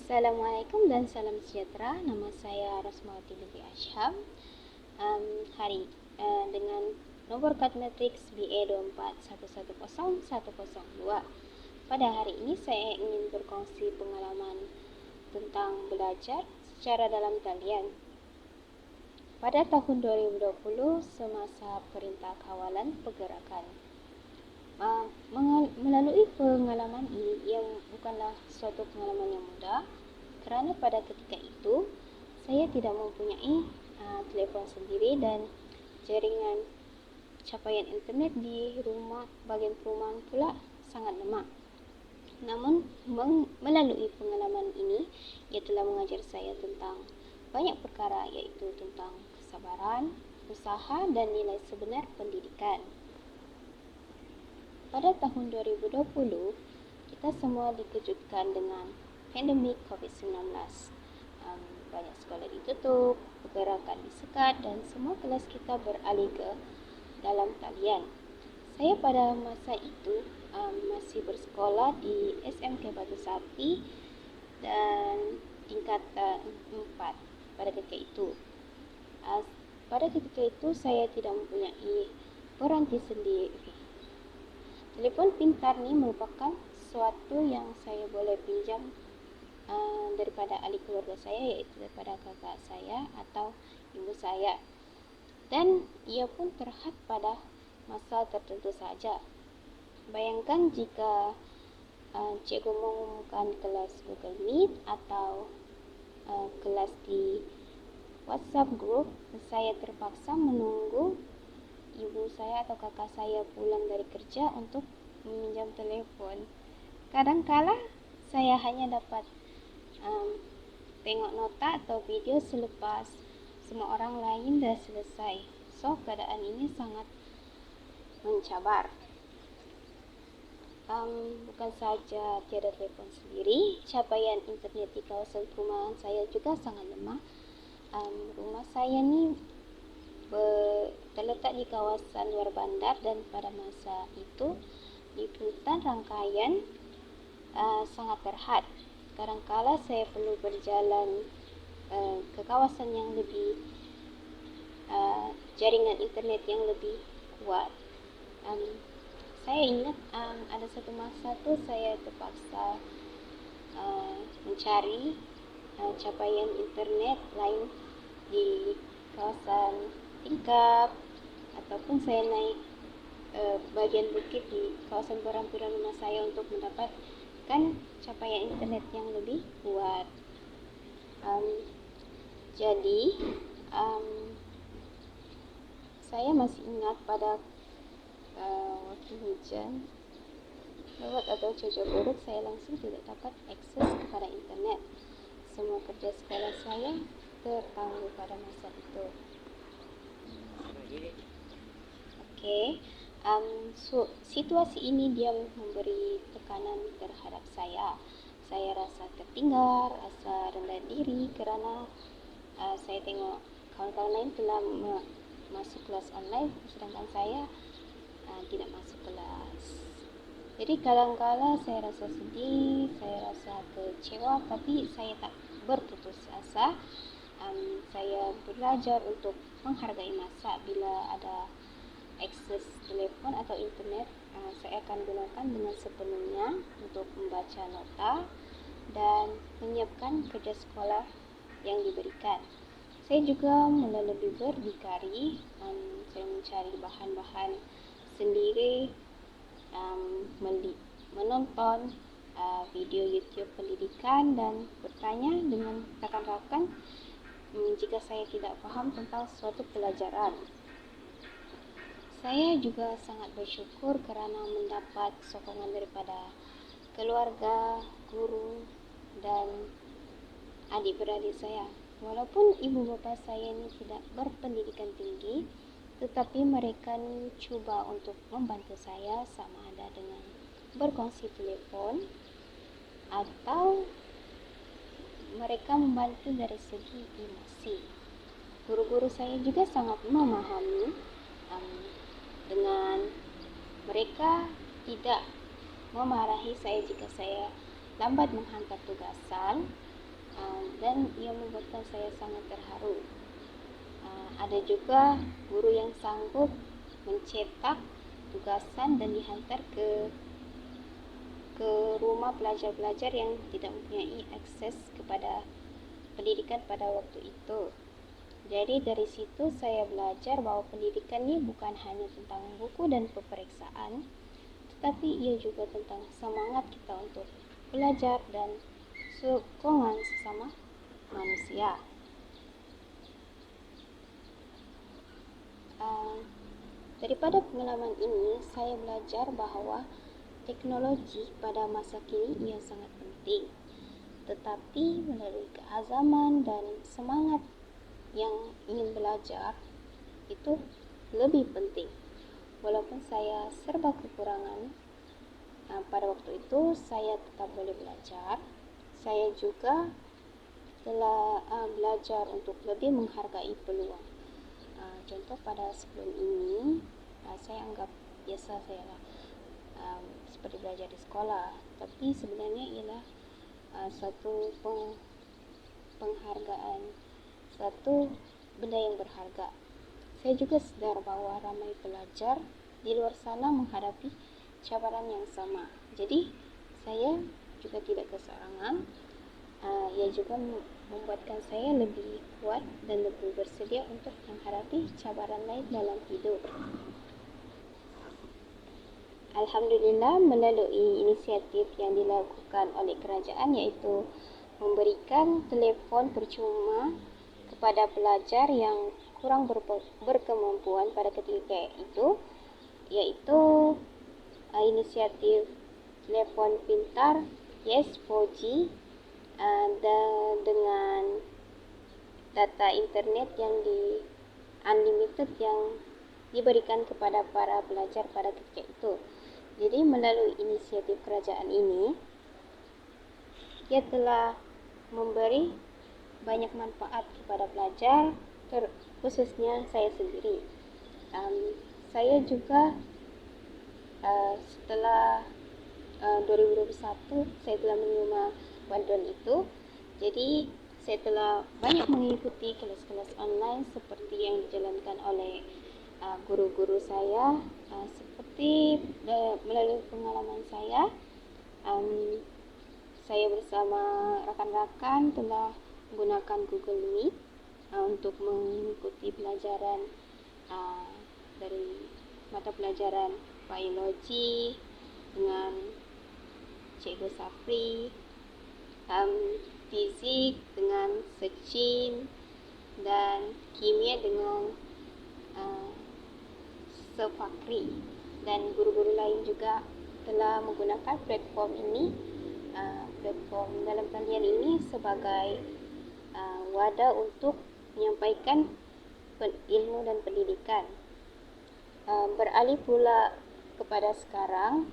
Assalamualaikum dan salam sejahtera. Nama saya Rosmawati binti Asham. Dengan nomor kad matriks BE2411102. Pada hari ini saya ingin berkongsi pengalaman tentang belajar secara dalam talian. Pada tahun 2020, semasa Perintah Kawalan Pergerakan, melalui pengalaman ini yang bukanlah suatu pengalaman yang mudah, kerana pada ketika itu saya tidak mempunyai telefon sendiri dan jaringan capaian internet di bagian perumahan pula sangat lemah. Namun melalui pengalaman ini, ia telah mengajar saya tentang banyak perkara, iaitu tentang kesabaran, usaha dan nilai sebenar pendidikan. Pada tahun 2020, kita semua dikejutkan dengan pandemik COVID-19. Banyak sekolah ditutup, pergerakan disekat dan semua kelas kita beralih ke dalam talian. Saya pada masa itu masih bersekolah di SMK Batu Sapi dan tingkatan 4 pada ketika itu. Pada ketika itu saya tidak mempunyai peranti sendiri. Telefon pintar ni merupakan sesuatu yang saya boleh pinjam daripada ahli keluarga saya, iaitu daripada kakak saya atau ibu saya, dan ia pun terhad pada masa tertentu saja. Bayangkan jika cikgu mengumumkan kelas Google Meet atau kelas di WhatsApp group, saya terpaksa menunggu ibu saya atau kakak saya pulang dari kerja untuk meminjam telefon. Kadang-kala saya hanya dapat tengok nota atau video selepas semua orang lain dah selesai. So, keadaan ini sangat mencabar. Bukan saja tiada telefon sendiri, capaian internet di kawasan perumahan saya juga sangat lemah. Rumah saya ni terletak di kawasan luar bandar dan pada masa itu liputan rangkaian sangat terhad. Kadang-kala saya perlu berjalan ke kawasan yang lebih jaringan internet yang lebih kuat. Saya ingat ada satu masa tu saya terpaksa mencari capaian internet lain di kawasan tingkap, ataupun saya naik bagian bukit di kawasan berhampiran rumah saya untuk mendapatkan capaian internet yang lebih kuat. Jadi saya masih ingat pada waktu hujan lebat atau cuaca buruk, saya langsung tidak dapat akses kepada internet. Semua kerja sekolah saya tertangguh pada masa itu. Situasi ini dia memberi tekanan terhadap saya. Saya rasa tertinggal, rasa rendah diri kerana saya tengok kawan-kawan lain telah masuk kelas online, sedangkan saya tidak masuk kelas. Jadi kadang-kala saya rasa sedih, saya rasa kecewa, tapi saya tak berputus asa. Saya belajar untuk menghargai masa. Bila ada akses telefon atau internet, saya akan gunakan dengan sepenuhnya untuk membaca nota dan menyiapkan kerja sekolah yang diberikan. Saya juga mula lebih berdikari. Saya mencari bahan-bahan sendiri, menonton video YouTube pendidikan dan bertanya dengan rakan-rakan jika saya tidak faham tentang suatu pelajaran. Saya juga sangat bersyukur kerana mendapat sokongan daripada keluarga, guru dan adik-beradik saya. Walaupun ibu bapa saya ni tidak berpendidikan tinggi, tetapi mereka ni cuba untuk membantu saya, sama ada dengan berkongsi telefon atau mereka membantu dari segi emosi. Guru-guru saya juga sangat memahami. Dengan mereka tidak memarahi saya jika saya lambat menghantar tugasan dan ia membuatkan saya sangat terharu. Ada juga guru yang sanggup mencetak tugasan dan dihantar ke rumah pelajar-pelajar yang tidak mempunyai akses kepada pendidikan pada waktu itu. Jadi dari situ saya belajar bahwa pendidikan ini bukan hanya tentang buku dan peperiksaan, tetapi ia juga tentang semangat kita untuk belajar dan sokongan sesama manusia. Daripada pengalaman ini, saya belajar bahwa teknologi pada masa kini ia sangat penting, tetapi melalui keazaman dan semangat yang ingin belajar itu lebih penting. Walaupun saya serba kekurangan, pada waktu itu saya tetap boleh belajar. Saya juga telah belajar untuk lebih menghargai peluang. Contoh pada sebelum ini, saya anggap biasa saya lah, seperti belajar di sekolah, tapi sebenarnya ialah suatu penghargaan, suatu benda yang berharga. Saya juga sadar bahwa ramai pelajar di luar sana menghadapi cabaran yang sama. Jadi saya juga tidak keseorangan. Ia juga membuatkan saya lebih kuat dan lebih bersedia untuk menghadapi cabaran lain dalam hidup. Alhamdulillah, melalui inisiatif yang dilakukan oleh kerajaan, iaitu memberikan telefon percuma kepada pelajar yang kurang berkemampuan pada ketika itu, iaitu inisiatif telefon pintar Yes 4G, dan dengan data internet yang unlimited yang diberikan kepada para pelajar pada ketika itu. Jadi melalui inisiatif kerajaan ini, ia telah memberi banyak manfaat kepada pelajar, khususnya saya sendiri. Saya juga setelah 2021 saya telah menerima bantuan itu. Jadi saya telah banyak mengikuti kelas-kelas online seperti yang dijalankan oleh guru-guru saya. Seperti melalui pengalaman saya bersama rakan-rakan telah menggunakan Google Meet untuk mengikuti pelajaran dari mata pelajaran biologi dengan Cikgu Safri, fizik dengan Secin, dan kimia dengan Sefakri, dan guru-guru lain juga telah menggunakan platform ini, platform dalam talian ini sebagai wadah untuk menyampaikan ilmu dan pendidikan. Beralih pula kepada sekarang,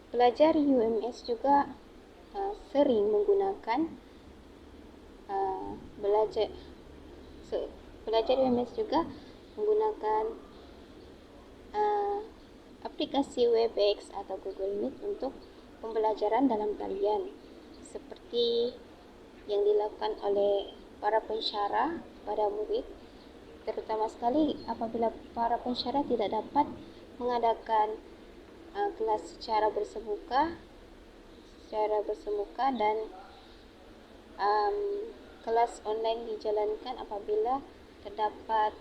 pelajar UMS juga sering menggunakan pelajar UMS juga menggunakan aplikasi Webex atau Google Meet untuk pembelajaran dalam talian, seperti yang dilakukan oleh para pensyarah pada murid, terutama sekali apabila para pensyarah tidak dapat mengadakan kelas secara bersemuka dan kelas online dijalankan apabila terdapat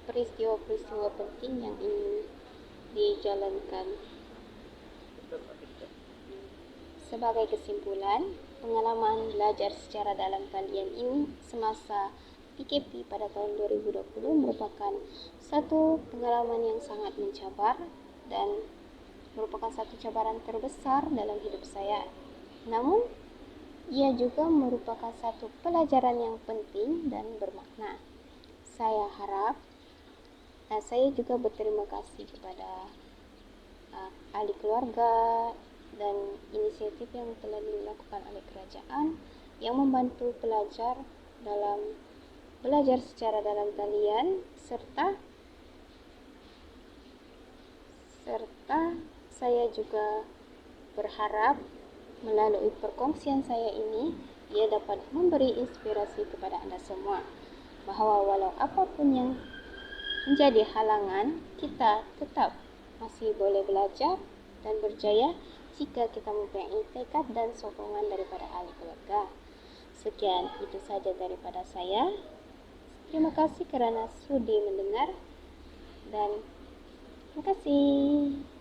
peristiwa-peristiwa penting yang ingin dijalankan. Sebagai kesimpulan, pengalaman belajar secara dalam talian ini semasa PKP pada tahun 2020 merupakan satu pengalaman yang sangat mencabar dan merupakan satu cabaran terbesar dalam hidup saya. Namun, ia juga merupakan satu pelajaran yang penting dan bermakna. Saya harap saya juga berterima kasih kepada ahli keluarga dan inisiatif yang telah dilakukan oleh kerajaan yang membantu pelajar dalam belajar secara dalam talian, serta saya juga berharap melalui perkongsian saya ini, ia dapat memberi inspirasi kepada anda semua bahawa walau apapun yang menjadi halangan, kita tetap masih boleh belajar dan berjaya jika kita mempunyai tekad dan sokongan daripada ahli keluarga. Sekian, itu saja daripada saya. Terima kasih kerana sudi mendengar dan terima kasih.